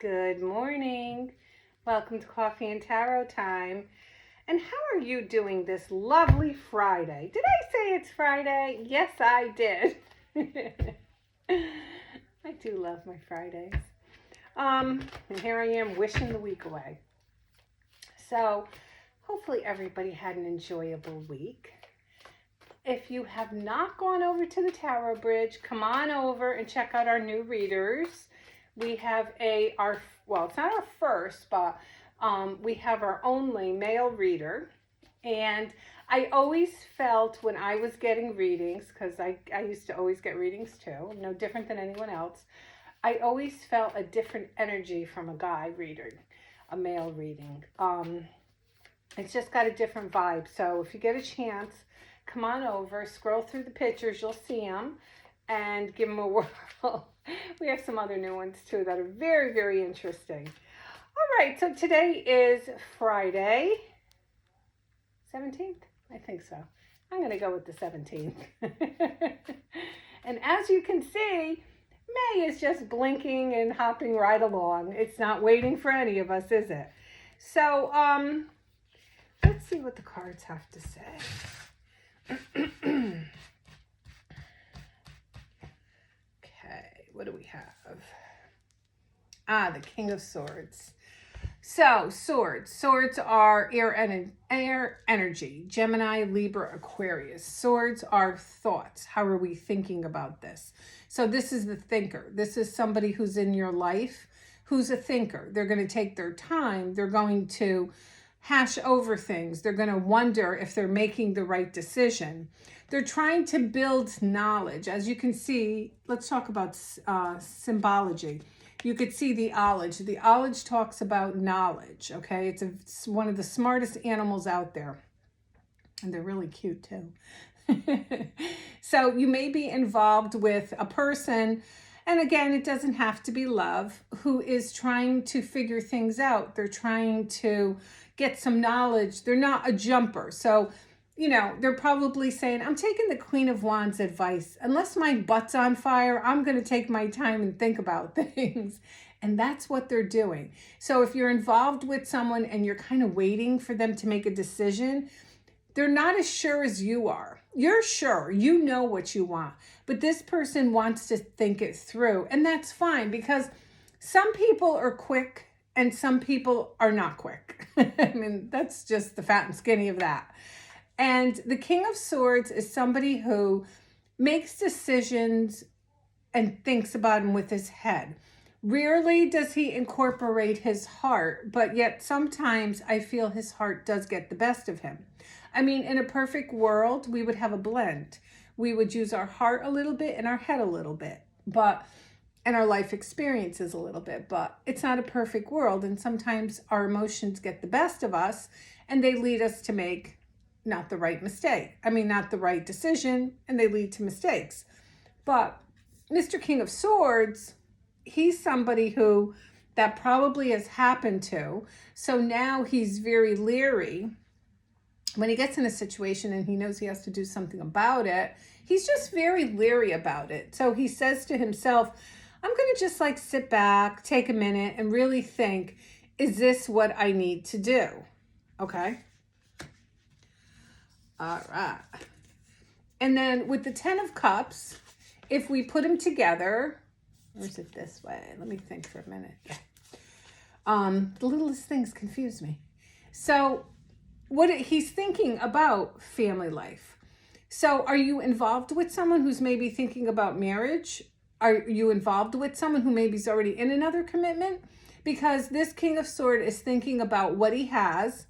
Good morning. Welcome to Coffee and Tarot time. And how are you doing this lovely Friday? Did I say it's Friday? Yes, I did. I do love my Fridays. And here I am wishing the week away. So, hopefully everybody had an enjoyable week. If you have not gone over to the Tarot Bridge, come on over and check out our new readers. We have it's not our first, but we have our only male reader. And I always felt when I was getting readings, because I used to always get readings too, no different than anyone else, I always felt a different energy from a guy reader, a male reading. It's just got a different vibe. So if you get a chance, come on over, scroll through the pictures, you'll see them, and give them a whirl. We have some other new ones too that are very, very interesting. All right, so today is Friday, 17th? I think so. I'm going to go with the 17th. And as you can see, May is just blinking and hopping right along. It's not waiting for any of us, is it? So, let's see what the cards have to say. Okay, what do we have? The King of Swords. So, swords. Swords are air energy. Gemini, Libra, Aquarius. Swords are thoughts. How are we thinking about this? So this is the thinker. This is somebody who's in your life who's a thinker. They're going to take their time. They're going to hash over things. They're going to wonder if they're making the right decision. They're trying to build knowledge. As you can see, let's talk about symbology. You could see the owlage. The owlage talks about knowledge, okay? It's one of the smartest animals out there. And they're really cute too. So you may be involved with a person, and again, it doesn't have to be love, who is trying to figure things out. They're trying to get some knowledge. They're not a jumper. So, they're probably saying, I'm taking the Queen of Wands advice. Unless my butt's on fire, I'm going to take my time and think about things. And that's what they're doing. So if you're involved with someone and you're kind of waiting for them to make a decision, they're not as sure as you are. You're sure, you know what you want, but this person wants to think it through. And that's fine, because some people are quick and some people are not quick. I mean, that's just the fat and skinny of that. And the King of Swords is somebody who makes decisions and thinks about them with his head. Rarely does he incorporate his heart, but yet sometimes I feel his heart does get the best of him. I mean, in a perfect world, we would have a blend. We would use our heart a little bit and our head a little bit, and our life experiences a little bit, but it's not a perfect world. And sometimes our emotions get the best of us and they lead us to make not the right decision, and they lead to mistakes. But Mr. King of Swords, he's somebody who that probably has happened to. So now he's very leery. When he gets in a situation and he knows he has to do something about it, he's just very leery about it. So he says to himself, I'm going to just sit back, take a minute, and really think, is this what I need to do? Okay. All right. And then with the 10 of Cups, if we put them together, or is it this way? Let me think for a minute. The littlest things confuse me. So he's thinking about family life. So are you involved with someone who's maybe thinking about marriage? Are you involved with someone who maybe is already in another commitment? Because this King of Swords is thinking about what he has,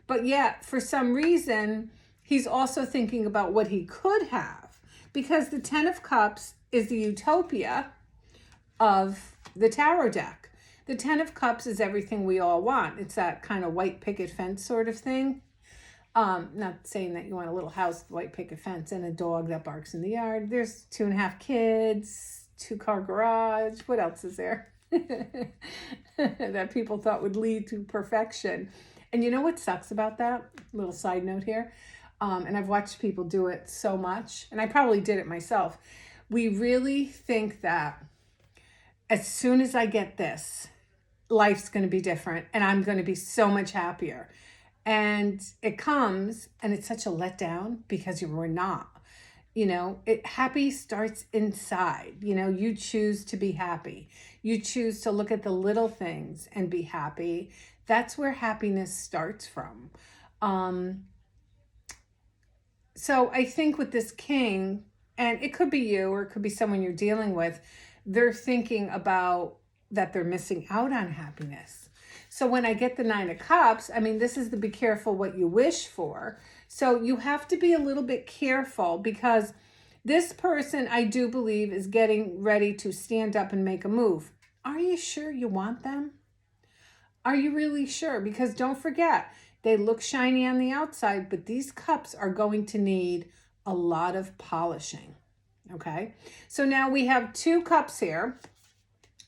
but yet for some reason, he's also thinking about what he could have, because the 10 of Cups is the utopia of the tarot deck. The 10 of Cups is everything we all want. It's that kind of white picket fence sort of thing. Not saying that you want a little house with white picket fence and a dog that barks in the yard. There's 2.5 kids, 2-car garage. What else is there that people thought would lead to perfection? And you know what sucks about that? Little side note here. And I've watched people do it so much, and I probably did it myself. We really think that as soon as I get this, life's going to be different and I'm going to be so much happier. And it comes and it's such a letdown because you were not. Happy starts inside. You choose to be happy. You choose to look at the little things and be happy. That's where happiness starts from. So I think with this king, and it could be you or it could be someone you're dealing with, they're thinking about that they're missing out on happiness. So when I get the 9 of Cups, this is the be careful what you wish for. So you have to be a little bit careful because this person, I do believe, is getting ready to stand up and make a move. Are you sure you want them? Are you really sure? Because don't forget, they look shiny on the outside, but these cups are going to need a lot of polishing. Okay, so now we have 2 cups here.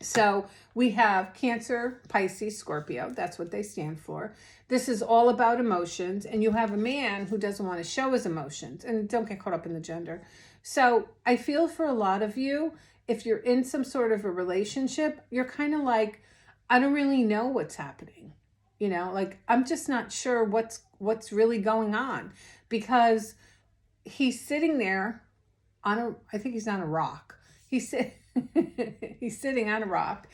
So we have Cancer, Pisces, Scorpio. That's what they stand for. This is all about emotions. And you have a man who doesn't want to show his emotions. And don't get caught up in the gender. So I feel for a lot of you, if you're in some sort of a relationship, you're kind of like, I don't really know what's happening. I'm just not sure what's really going on. Because he's sitting there I think he's on a rock. He's sitting on a rock.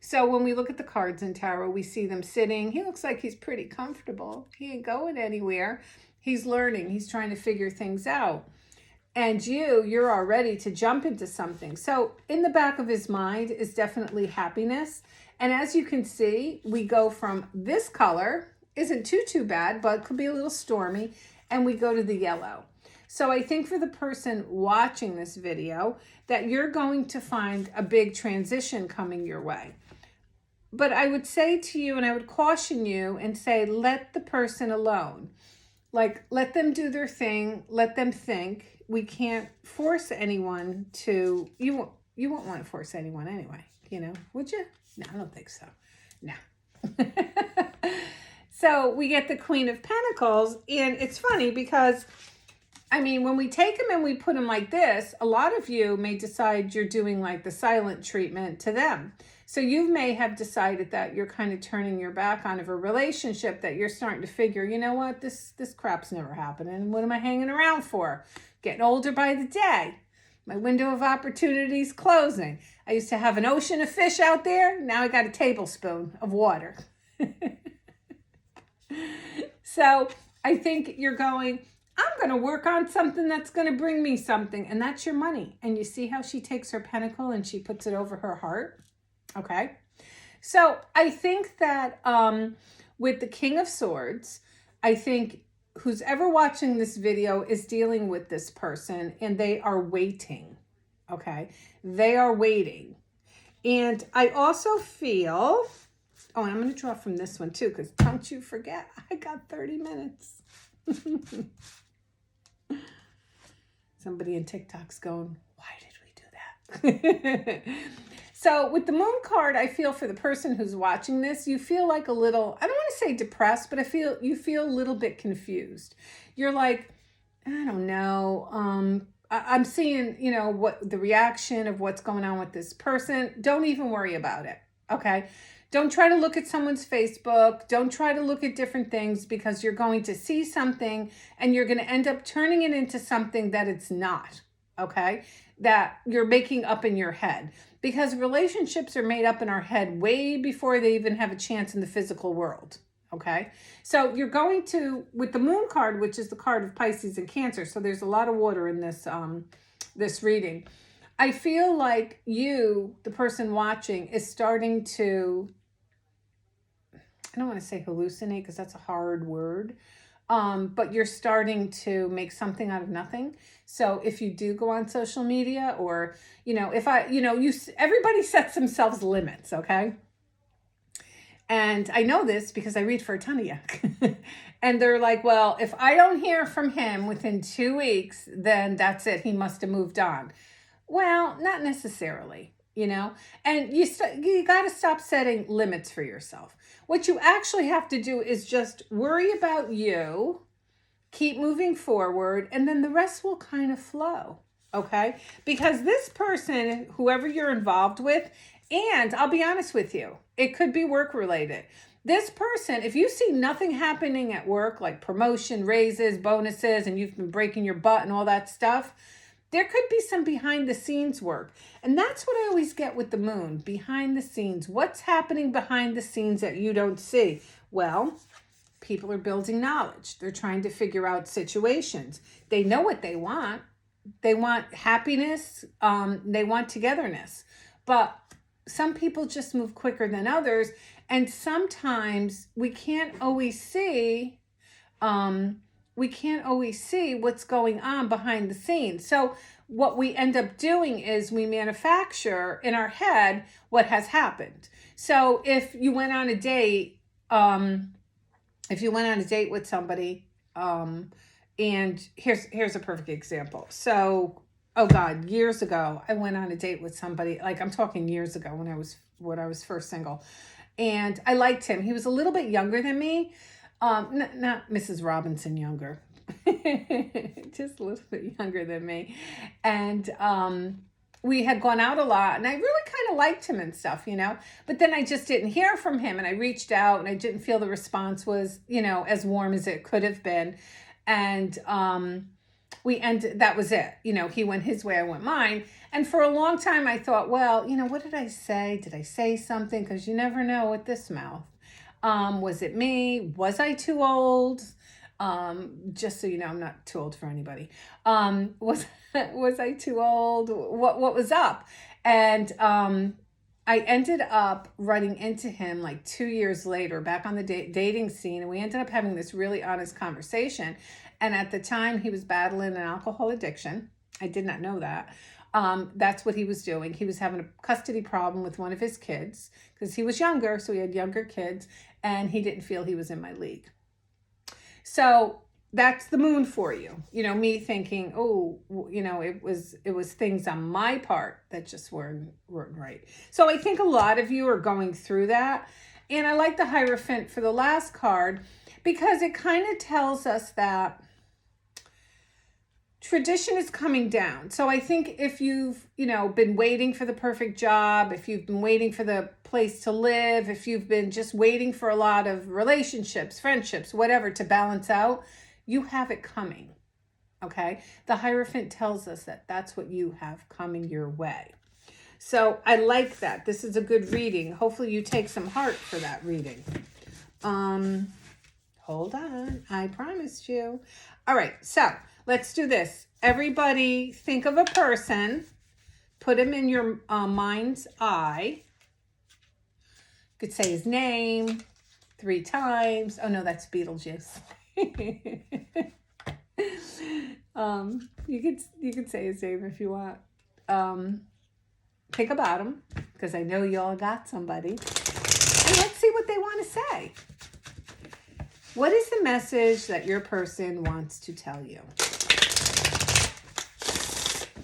So when we look at the cards in tarot, we see them sitting. He looks like he's pretty comfortable. He ain't going anywhere. He's learning. He's trying to figure things out. And you're all ready to jump into something. So in the back of his mind is definitely happiness. And as you can see, we go from this color, isn't too bad, but could be a little stormy. And we go to the yellow. So I think for the person watching this video that you're going to find a big transition coming your way. But I would say to you, and I would caution you and say, let the person alone. Like, let them do their thing. Let them think. We can't force anyone to, you won't want to force anyone anyway, would you? No, I don't think so. No. So we get the Queen of Pentacles, and it's funny because when we take them and we put them like this, a lot of you may decide you're doing like the silent treatment to them. So you may have decided that you're kind of turning your back on a relationship, that you're starting to figure, you know what, this crap's never happening. What am I hanging around for? Getting older by the day. My window of opportunity is closing. I used to have an ocean of fish out there. Now I got a tablespoon of water. So I think you're going, I'm going to work on something that's going to bring me something. And that's your money. And you see how she takes her pentacle and she puts it over her heart? Okay. So I think that with the King of Swords, I think who's ever watching this video is dealing with this person and they are waiting. Okay. They are waiting. And I also feel, and I'm going to draw from this one too, because don't you forget, I got 30 minutes. Somebody in TikTok's going, why did we do that? So with the Moon card, I feel for the person who's watching this, you feel like a little, I don't want to say depressed, but you feel a little bit confused. You're like, I don't know. I'm seeing, what the reaction of what's going on with this person. Don't even worry about it. Okay. Don't try to look at someone's Facebook. Don't try to look at different things, because you're going to see something and you're going to end up turning it into something that it's not. Okay. That you're making up in your head, because relationships are made up in our head way before they even have a chance in the physical world. Okay. So you're going to, with the Moon card, which is the card of Pisces and Cancer. So there's a lot of water in this, this reading. I feel like you, the person watching, is starting to, I don't want to say hallucinate because that's a hard word. But you're starting to make something out of nothing. So if you do go on social media, or, everybody sets themselves limits. Okay. And I know this because I read for a ton of you. And they're like, well, if I don't hear from him within 2 weeks, then that's it. He must have moved on. Well, not necessarily, and you got to stop setting limits for yourself. What you actually have to do is just worry about you, keep moving forward, and then the rest will kind of flow. Okay. Because this person, whoever you're involved with, And I'll be honest with you, it could be work related. This person, if you see nothing happening at work, like promotion, raises, bonuses, and you've been breaking your butt and all that stuff, there could be some behind the scenes work. And that's what I always get with the moon, behind the scenes. What's happening behind the scenes that you don't see? Well, people are building knowledge. They're trying to figure out situations. They know what they want. They want happiness. They want togetherness. But some people just move quicker than others. And sometimes we can't always see what's going on behind the scenes. So what we end up doing is we manufacture in our head what has happened. So if you went on a date, with somebody, and here's a perfect example. So, oh God, years ago, I went on a date with somebody, like I'm talking years ago when I was first single, and I liked him. He was a little bit younger than me. Not Mrs. Robinson younger, just a little bit younger than me. And we had gone out a lot, and I really kind of liked him and stuff, but then I just didn't hear from him, and I reached out and I didn't feel the response was, as warm as it could have been. And that was it. He went his way, I went mine. And for a long time I thought, well, what did I say? Did I say something? Because you never know with this mouth. Was it me? Was I too old? Just so you know, I'm not too old for anybody. Was I too old? What was up? And I ended up running into him like 2 years later back on the dating scene, and we ended up having this really honest conversation. And at the time, he was battling an alcohol addiction. I did not know that. That's what he was doing. He was having a custody problem with one of his kids because he was younger, so he had younger kids, and he didn't feel he was in my league. So that's the moon for you. Me thinking, it was things on my part that just weren't right. So I think a lot of you are going through that. And I like the Hierophant for the last card because it kind of tells us that tradition is coming down. So I think if you've, been waiting for the perfect job, if you've been waiting for the place to live, if you've been just waiting for a lot of relationships, friendships, whatever to balance out, you have it coming. Okay? The Hierophant tells us that that's what you have coming your way. So I like that. This is a good reading. Hopefully you take some heart for that reading. Hold on. I promised you. All right. So let's do this. Everybody think of a person. Put him in your mind's eye. You could say his name 3 times. Oh, no, that's Beetlejuice. You could say his name if you want. Think about him, because I know y'all got somebody. And let's see what they want to say. What is the message that your person wants to tell you?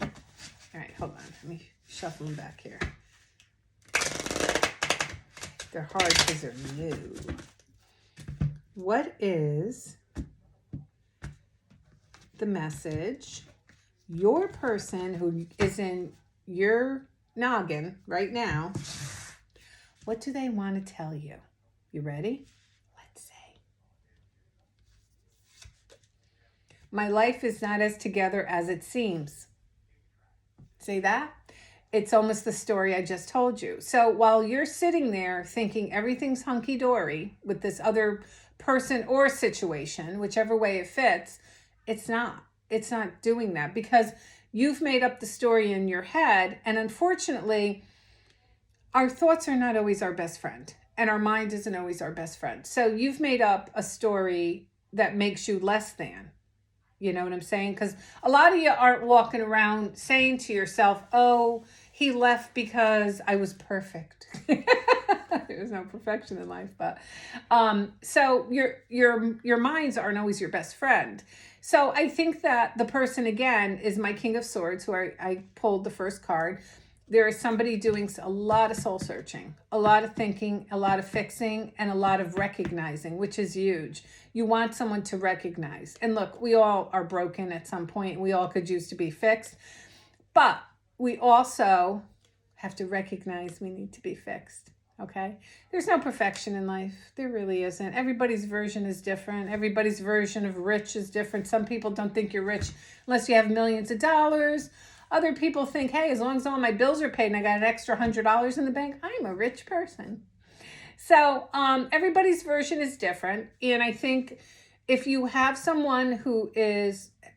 All right, hold on. Let me shuffle them back here. They're hard because they're new. What is the message your person who is in your noggin right now, what do they want to tell you? You ready? Let's see. My life is not as together as it seems. See that? It's almost the story I just told you. So while you're sitting there thinking everything's hunky-dory with this other person or situation, whichever way it fits, it's not. It's not doing that because you've made up the story in your head. And unfortunately, our thoughts are not always our best friend. And our mind isn't always our best friend. So you've made up a story that makes you less than. You know what I'm saying? Because a lot of you aren't walking around saying to yourself, oh, he left because I was perfect. There's no perfection in life. But so your minds aren't always your best friend. So I think that the person, again, is my King of Swords, who I pulled the first card. There is somebody doing a lot of soul searching, a lot of thinking, a lot of fixing, and a lot of recognizing, which is huge. You want someone to recognize. And look, we all are broken at some point. We all could use to be fixed. But we also have to recognize we need to be fixed. Okay? There's no perfection in life. There really isn't. Everybody's version is different. Everybody's version of rich is different. Some people don't think you're rich unless you have millions of dollars. Other people think, hey, as long as all my bills are paid and I got an extra $100 in the bank, I'm a rich person. So everybody's version is different. And I think if you have someone who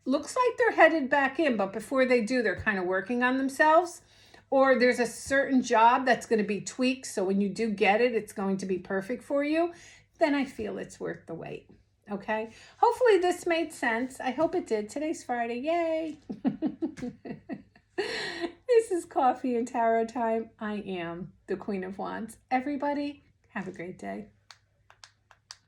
looks like they're headed back in, but before they do, they're kind of working on themselves, or there's a certain job that's going to be tweaked, so when you do get it, it's going to be perfect for you, then I feel it's worth the wait. Okay? Hopefully this made sense. I hope it did. Today's Friday. Yay! This is Coffee and Tarot Time. I am the Queen of Wands. Everybody, have a great day.